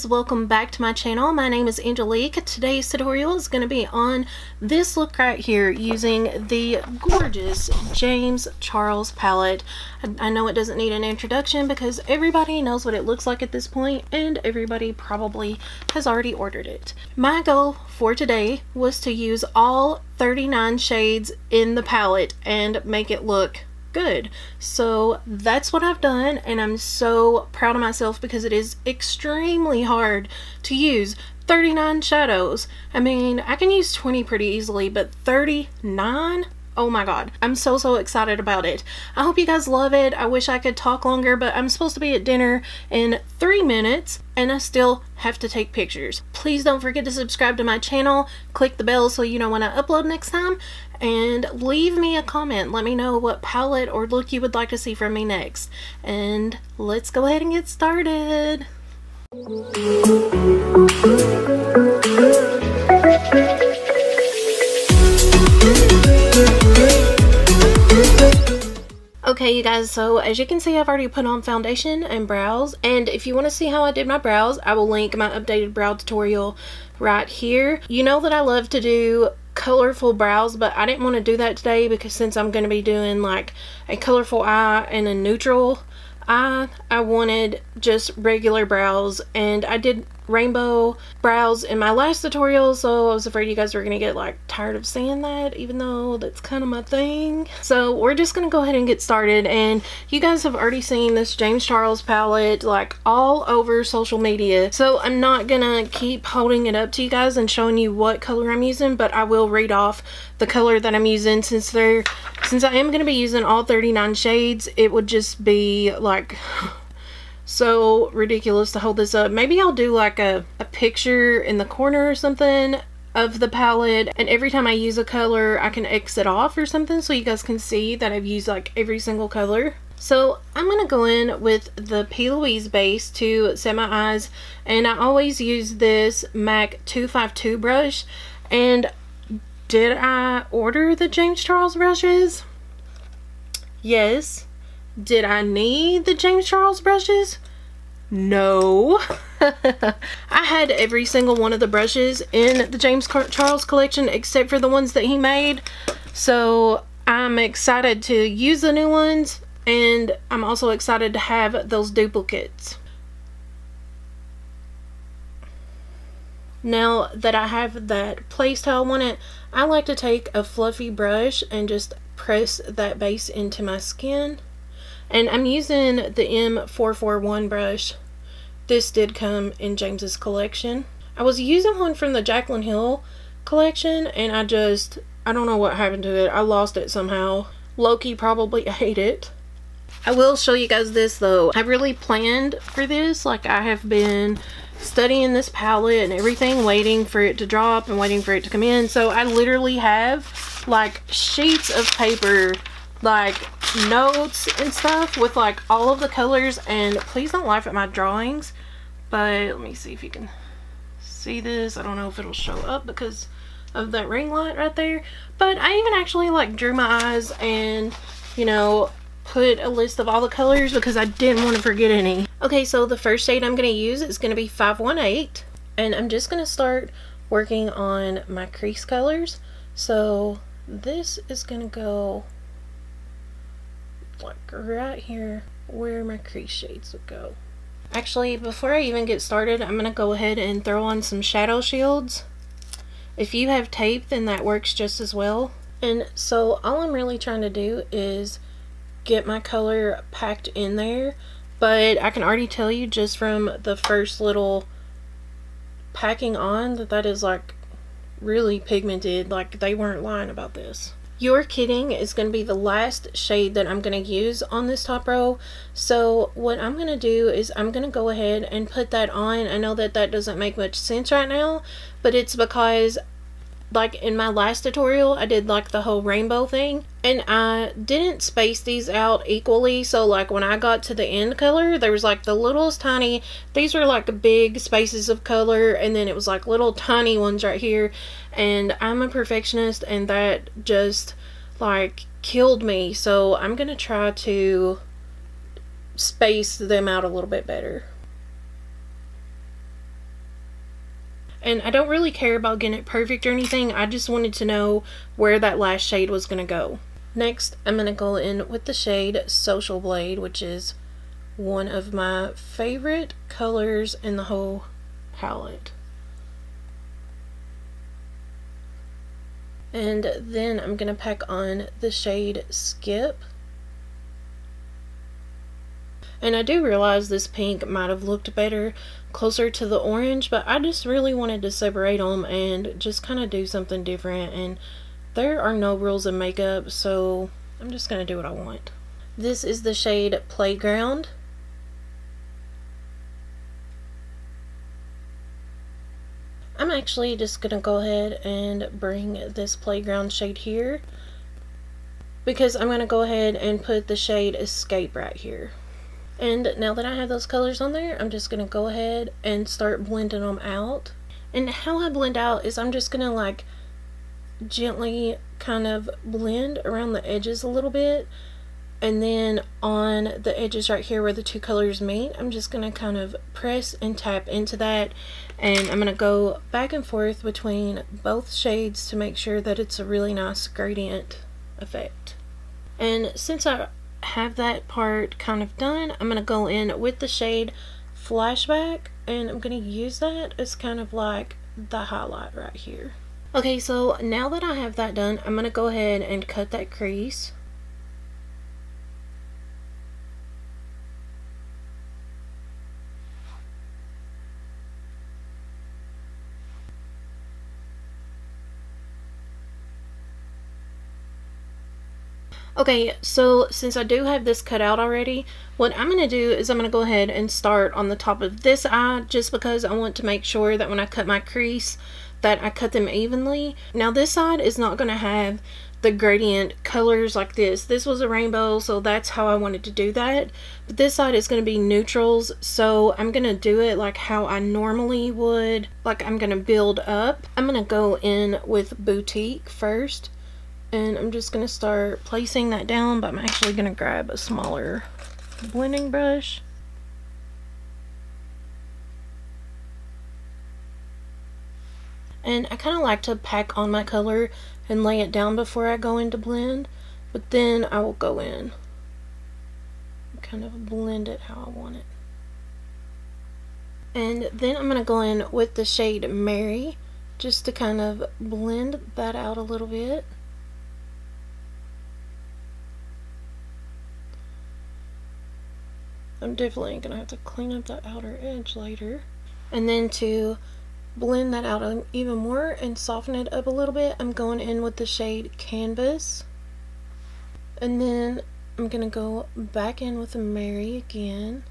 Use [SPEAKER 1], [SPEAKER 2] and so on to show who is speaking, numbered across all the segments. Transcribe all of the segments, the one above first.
[SPEAKER 1] Welcome back to my channel. My name is Angelique. Today's tutorial is going to be on this look right here using the gorgeous James Charles palette. I know it doesn't need an introduction because everybody knows what it looks like at this point and everybody probably has already ordered it. My goal for today was to use all 39 shades in the palette and make it look good. So that's what I've done, and I'm so proud of myself because it is extremely hard to use 39 shadows. I mean, I can use 20 pretty easily, but 39? Oh my god. I'm so excited about it. I hope you guys love it. I wish I could talk longer, but I'm supposed to be at dinner in 3 minutes and I still have to take pictures. Please don't forget to subscribe to my channel, click the bell so you know when I upload next time, and leave me a comment. Let me know what palette or look you would like to see from me next. And let's go ahead and get started. Okay, you guys, so as you can see, I've already put on foundation and brows, and if you want to see how I did my brows, I will link my updated brow tutorial right here. You know that I love to do colorful brows, but I didn't want to do that today because since I'm going to be doing like a colorful eye and a neutral eye, I wanted just regular brows, and I did rainbow brows in my last tutorial, so I was afraid you guys were gonna get like tired of seeing that, even though that's kind of my thing. So we're just gonna go ahead and get started, and you guys have already seen this James Charles palette like all over social media, so I'm not gonna keep holding it up to you guys and showing you what color I'm using, but I will read off the color that I'm using. Since I am gonna be using all 39 shades, it would just be like so ridiculous to hold this up. Maybe I'll do like a picture in the corner or something of the palette, and every time I use a color I can X it off or something so you guys can see that I've used like every single color. So I'm gonna go in with the P. Louise base to set my eyes, and I always use this MAC 252 brush. And did I order the James Charles brushes? Yes. Did I need the James Charles brushes? No. I had every single one of the brushes in the James Charles collection except for the ones that he made. So I'm excited to use the new ones, and I'm also excited to have those duplicates. Now that I have that placed how I want it, I like to take a fluffy brush and just press that base into my skin. And I'm using the M441 brush. This did come in James's collection. I was using one from the Jaclyn Hill collection, and I don't know what happened to it. I lost it somehow. Loki probably ate it. I will show you guys this though. I really planned for this. Like, I have been studying this palette and everything, waiting for it to drop and waiting for it to come in. So I literally have like sheets of paper, like notes and stuff with like all of the colors. And please don't laugh at my drawings, but let me see if you can see this. I don't know if it'll show up because of that ring light right there, but I even actually like drew my eyes and, you know, put a list of all the colors because I didn't want to forget any. Okay, so the first shade I'm going to use is going to be 518, and I'm just going to start working on my crease colors. So this is going to go like right here where my crease shades would go. Actually, before I even get started, I'm going to go ahead and throw on some shadow shields. If you have tape, then that works just as well. And so all I'm really trying to do is get my color packed in there, but I can already tell you just from the first little packing on that that is like really pigmented. Like, they weren't lying about this. You're Kidding is going to be the last shade that I'm going to use on this top row. So what I'm going to do is I'm going to go ahead and put that on. I know that that doesn't make much sense right now, but it's because like in my last tutorial, I did like the whole rainbow thing, and I didn't space these out equally. So like when I got to the end color, there was like the littlest tiny, these were like big spaces of color, and then it was like little tiny ones right here. And I'm a perfectionist, and that just like killed me. So I'm gonna try to space them out a little bit better. And I don't really care about getting it perfect or anything. I just wanted to know where that last shade was going to go. Next, I'm going to go in with the shade Social Blade, which is one of my favorite colors in the whole palette. And then I'm going to pack on the shade Skip. And I do realize this pink might have looked better closer to the orange, but I just really wanted to separate them and just kind of do something different. And there are no rules in makeup, so I'm just going to do what I want. This is the shade Playground. I'm actually just going to go ahead and bring this Playground shade here, because I'm going to go ahead and put the shade Escape right here. And now that I have those colors on there, I'm just going to go ahead and start blending them out. And how I blend out is I'm just going to like gently kind of blend around the edges a little bit. And then on the edges right here where the two colors meet, I'm just going to kind of press and tap into that. And I'm going to go back and forth between both shades to make sure that it's a really nice gradient effect. And since I have that part kind of done, I'm going to go in with the shade Flashback, and I'm going to use that as kind of like the highlight right here. Okay, so now that I have that done, I'm going to go ahead and cut that crease. Okay, so since I do have this cut out already, what I'm going to do is I'm going to go ahead and start on the top of this eye, just because I want to make sure that when I cut my crease that I cut them evenly. Now this side is not going to have the gradient colors like this. This was a rainbow, so that's how I wanted to do that. But this side is going to be neutrals, so I'm going to do it like how I normally would. Like I'm going to build up. I'm going to go in with Boutique first. And I'm just going to start placing that down, but I'm actually going to grab a smaller blending brush. And I kind of like to pack on my color and lay it down before I go into blend, but then I will go in and kind of blend it how I want it. And then I'm going to go in with the shade Mary, just to kind of blend that out a little bit. I'm definitely going to have to clean up that outer edge later. And then to blend that out even more and soften it up a little bit, I'm going in with the shade Canvas. And then I'm going to go back in with the Mary again,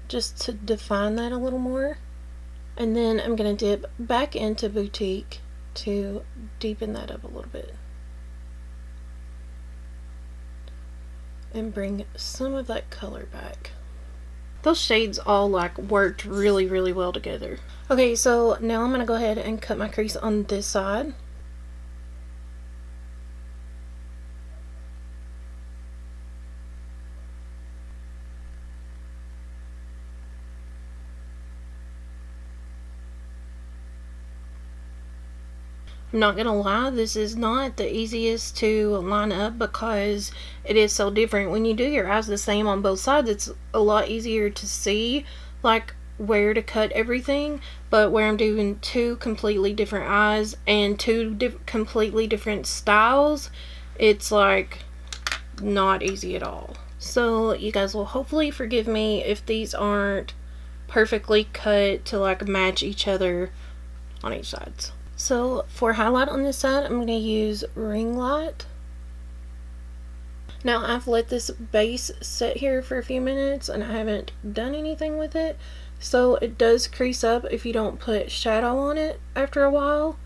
[SPEAKER 1] just to define that a little more. And then I'm going to dip back into Boutique to deepen that up a little bit. And bring some of that color back. Those shades all like worked really well together. Okay, so now I'm going to go ahead and cut my crease on this side. I'm not gonna lie, this is not the easiest to line up because it is so different. When you do your eyes the same on both sides, it's a lot easier to see like where to cut everything, but where I'm doing two completely different eyes and two completely different styles, it's like not easy at all. So you guys will hopefully forgive me if these aren't perfectly cut to like match each other on each side. So for highlight on this side, I'm going to use Ring Light. Now I've let this base sit here for a few minutes and I haven't done anything with it. So it does crease up if you don't put shadow on it after a while.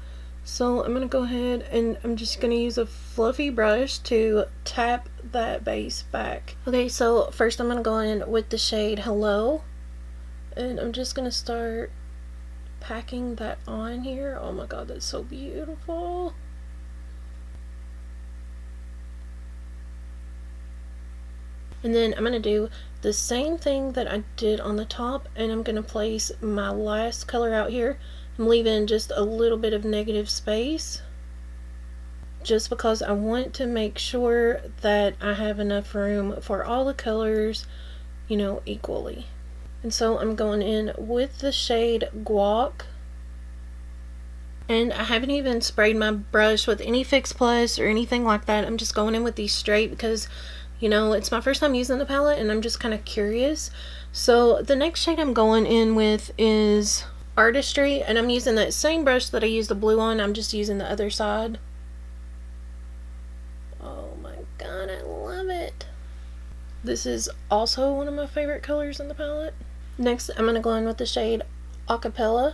[SPEAKER 1] So I'm going to go ahead and I'm just going to use a fluffy brush to tap that base back. Okay, so first I'm going to go in with the shade Hello. And I'm just going to start packing that on here. Oh my god, that's so beautiful. And then I'm going to do the same thing that I did on the top, and I'm going to place my last color out here. I'm leaving just a little bit of negative space just because I want to make sure that I have enough room for all the colors, you know, equally. And so I'm going in with the shade Guac. And I haven't even sprayed my brush with any Fix Plus or anything like that. I'm just going in with these straight because, you know, it's my first time using the palette and I'm just kind of curious. So the next shade I'm going in with is Artistry, and I'm using that same brush that I used the blue on. I'm just using the other side. Oh my god, I love it. This is also one of my favorite colors in the palette. Next, I'm going to go in with the shade Acapella.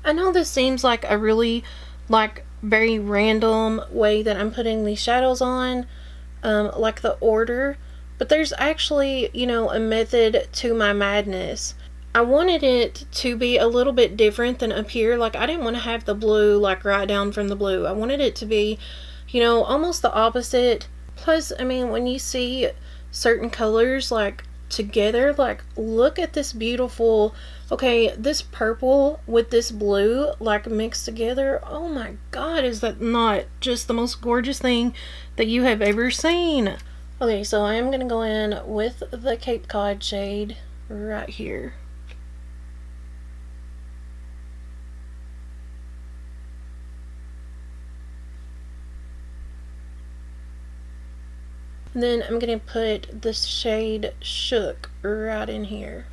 [SPEAKER 1] I know this seems like a really, very random way that I'm putting these shadows on, like the order, but there's actually, you know, a method to my madness. I wanted it to be a little bit different than up here. Like, I didn't want to have the blue, right down from the blue. I wanted it to be, you know, almost the opposite. Plus, I mean, when you see certain colors, together, look at this beautiful, okay, this purple with this blue mixed together. Oh my god, is that not just the most gorgeous thing that you have ever seen? Okay, so I am gonna go in with the Cape Cod shade right here. And then I'm going to put the shade Shook right in here.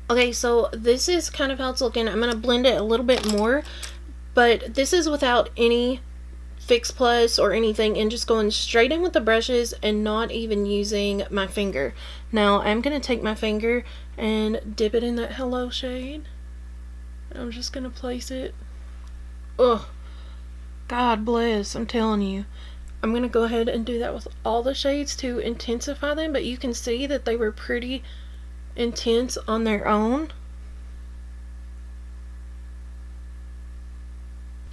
[SPEAKER 1] Okay, so this is kind of how it's looking. I'm going to blend it a little bit more, but this is without any Fix Plus or anything, and just going straight in with the brushes and not even using my finger. Now I'm going to take my finger and dip it in that Hello shade. I'm just going to place it. Oh, God bless, I'm telling you. I'm going to go ahead and do that with all the shades to intensify them, but you can see that they were pretty intense on their own.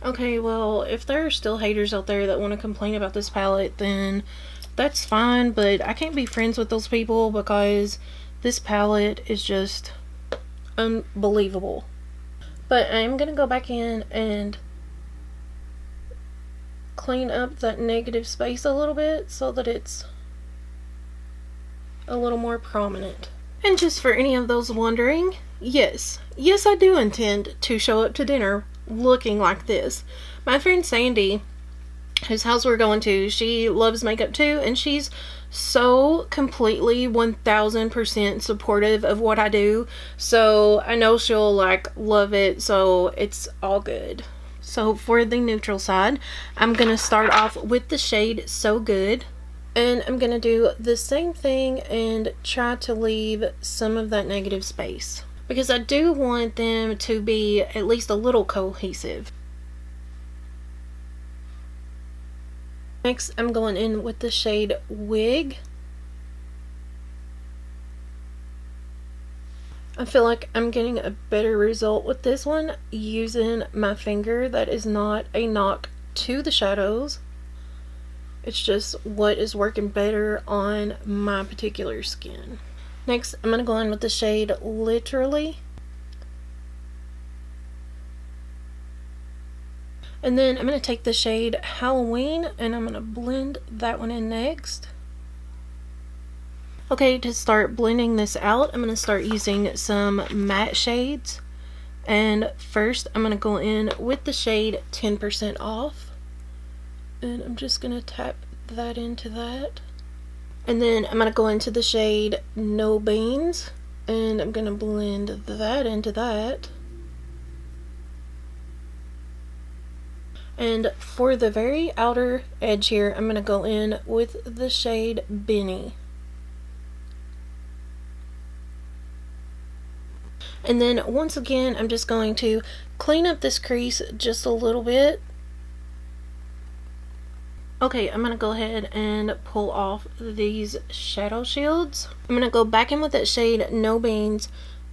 [SPEAKER 1] Okay, well, if there are still haters out there that want to complain about this palette, then that's fine, but I can't be friends with those people because this palette is just unbelievable. But I'm going to go back in and clean up that negative space a little bit so that it's a little more prominent. And just for any of those wondering, yes, I do intend to show up to dinner looking like this. My friend Sandy, whose house we're going to, she loves makeup too, and she's so completely 1000% supportive of what I do, so I know she'll love it, so it's all good. So for the neutral side, I'm gonna start off with the shade So Good, and I'm gonna do the same thing and try to leave some of that negative space, because I do want them to be at least a little cohesive. Next, I'm going in with the shade Wig. I feel like I'm getting a better result with this one using my finger. That is not a knock to the shadows. It's just what is working better on my particular skin. Next, I'm going to go in with the shade Literally. And then I'm going to take the shade Halloween and I'm going to blend that one in next. Okay, to start blending this out, I'm going to start using some matte shades. And first, I'm going to go in with the shade 10% Off. And I'm just going to tap that into that. And then I'm going to go into the shade No Beans. And I'm going to blend that into that. And for the very outer edge here, I'm going to go in with the shade Benny. And then once again, I'm just going to clean up this crease just a little bit. Okay, I'm going to go ahead and pull off these shadow shields. I'm going to go back in with that shade No Beans,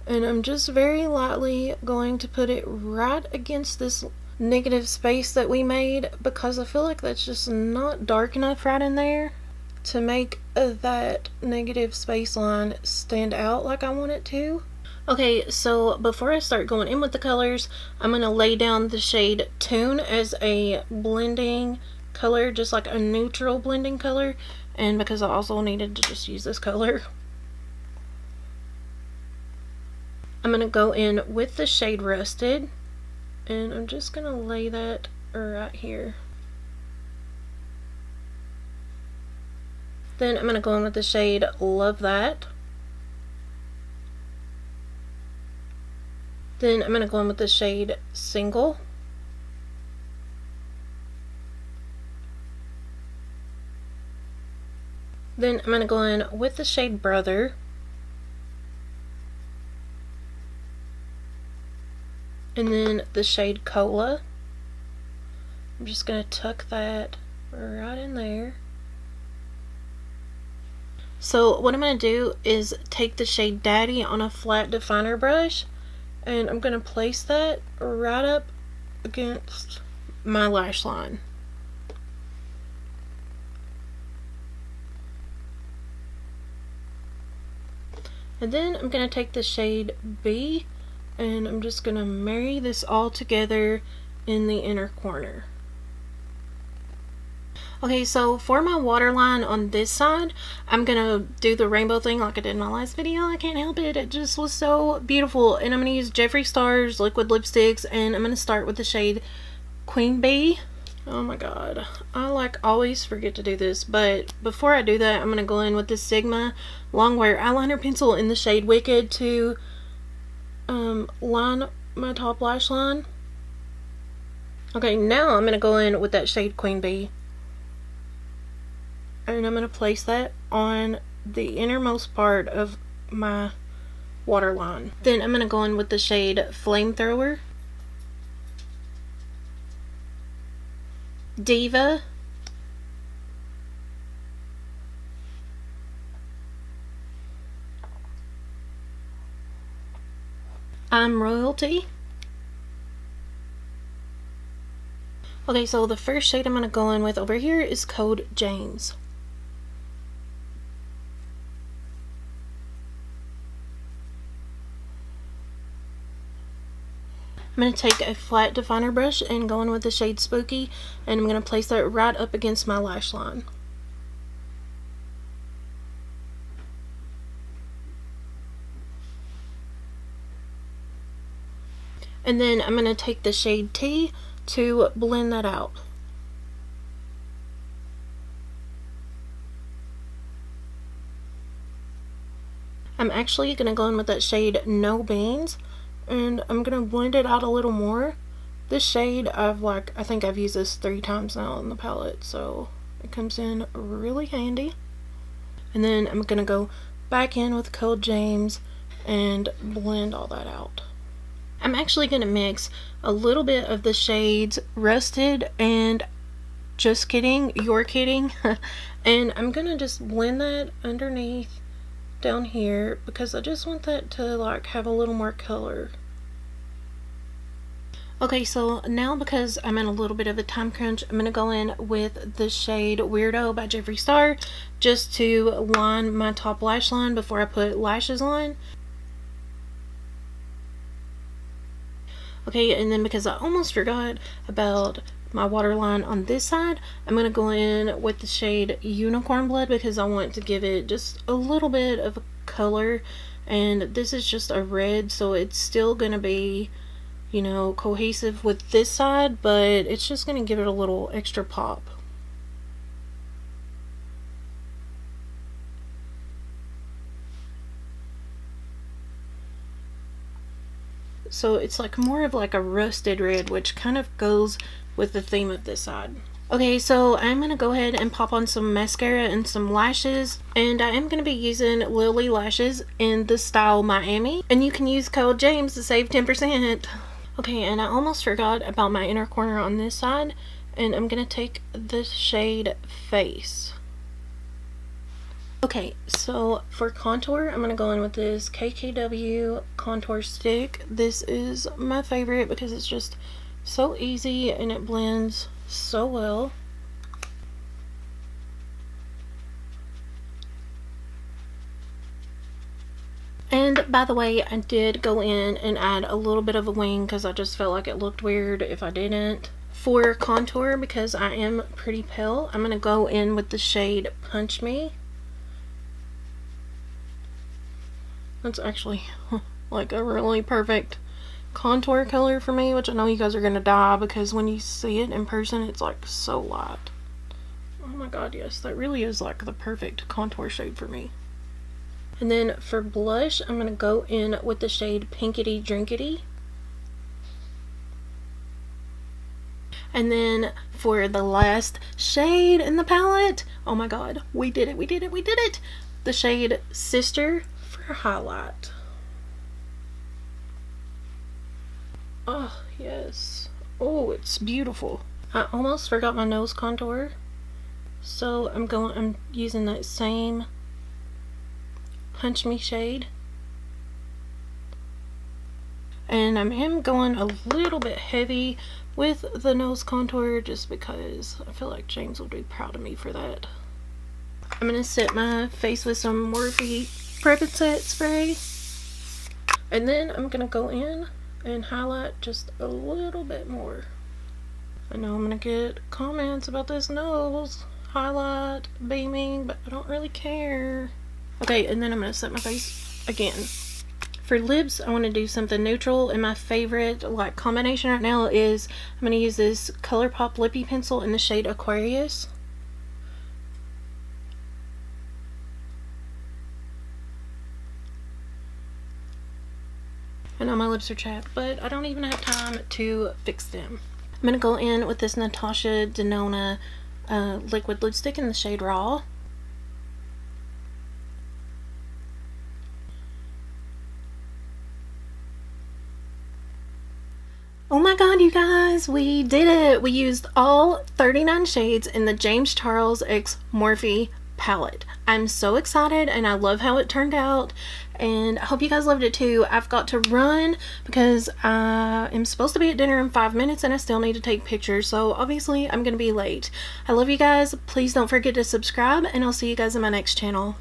[SPEAKER 1] and I'm just very lightly going to put it right against this negative space that we made, because I feel like that's just not dark enough right in there to make that negative space line stand out like I want it to. Okay, so before I start going in with the colors, I'm going to lay down the shade Tune as a blending color, just like a neutral blending color, and because I also needed to just use this color, I'm going to go in with the shade Rusted, and I'm just going to lay that right here. Then I'm going to go in with the shade Love That. Then I'm going to go in with the shade Single. Then I'm going to go in with the shade Brother. And then the shade Cola. I'm just going to tuck that right in there. So what I'm going to do is take the shade Daddy on a flat definer brush, and I'm going to place that right up against my lash line. And then I'm going to take the shade B, and I'm just going to marry this all together in the inner corner. Okay, so for my waterline on this side, I'm going to do the rainbow thing like I did in my last video. I can't help it. It just was so beautiful. And I'm going to use Jeffree Star's liquid lipsticks, and I'm going to start with the shade Queen Bee. Oh my god, I like always forget to do this, but before I do that, I'm going to go in with the Sigma Longwear eyeliner pencil in the shade Wicked to line my top lash line. Okay, now I'm going to go in with that shade Queen Bee, and I'm going to place that on the innermost part of my waterline. Then I'm going to go in with the shade Flamethrower, Diva, I'm Royalty. Okay, so the first shade I'm going to go in with over here is Code James. I'm going to take a flat definer brush and go in with the shade Spooky, and I'm going to place that right up against my lash line. And then I'm going to take the shade T to blend that out. I'm actually going to go in with that shade No Beans, and I'm going to blend it out a little more. This shade, I think I've used this 3 times now in the palette, so it comes in really handy. And then I'm going to go back in with Code James and blend all that out. I'm actually going to mix a little bit of the shades Rusted and Just Kidding, You're Kidding, and I'm going to just blend that underneath down here because I just want that to like have a little more color. Okay, so now because I'm in a little bit of a time crunch, I'm going to go in with the shade Weirdo by Jeffree Star just to line my top lash line before I put lashes on. Okay, and then because I almost forgot about my waterline on this side, I'm going to go in with the shade Unicorn Blood because I want to give it just a little bit of a color, and this is just a red, so it's still going to be, you know, cohesive with this side, but it's just going to give it a little extra pop. so it's like more of like a rusted red, which kind of goes with the theme of this side. Okay, so I'm gonna go ahead and pop on some mascara and some lashes, and I am gonna be using Lily lashes in the style Miami, and you can use code James to save 10%. Okay, and I almost forgot about my inner corner on this side, and I'm gonna take the shade Face. Okay, so for contour, I'm gonna go in with this KKW contour stick. This is my favorite because it's just so easy and it blends so well. And by the way, I did go in and add a little bit of a wing because I just felt like it looked weird if I didn't. For contour, because I am pretty pale, I'm gonna go in with the shade Punch Me. That's actually like a really perfect contour color for me, which I know you guys are gonna die because when you see it in person, it's like so light. Oh my god, yes, that really is like the perfect contour shade for me. And then for blush, I'm gonna go in with the shade Pinkity Drinkity. And then for the last shade in the palette, oh my god, we did it, we did it, we did it! The shade Sister for highlight. Oh, yes. Oh, it's beautiful. I almost forgot my nose contour. So I'm using that same Punch Me shade. And I am going a little bit heavy with the nose contour just because I feel like James will be proud of me for that. I'm going to set my face with some Morphe Prep and Set spray. And then I'm going to go in and highlight just a little bit more. I know I'm going to get comments about this nose highlight beaming, but I don't really care. Okay, and then I'm going to set my face again. For lips, I want to do something neutral, and my favorite like combination right now is I'm going to use this Colourpop lippie pencil in the shade Aquarius. I know my lips are chapped, but I don't even have time to fix them. I'm going to go in with this Natasha Denona liquid lipstick in the shade Raw. Oh my god, you guys, we did it! We used all 39 shades in the James Charles x Morphe palette. I'm so excited and I love how it turned out, and I hope you guys loved it too. I've got to run because I am supposed to be at dinner in 5 minutes and I still need to take pictures, so obviously I'm gonna be late. I love you guys. Please don't forget to subscribe, and I'll see you guys in my next channel.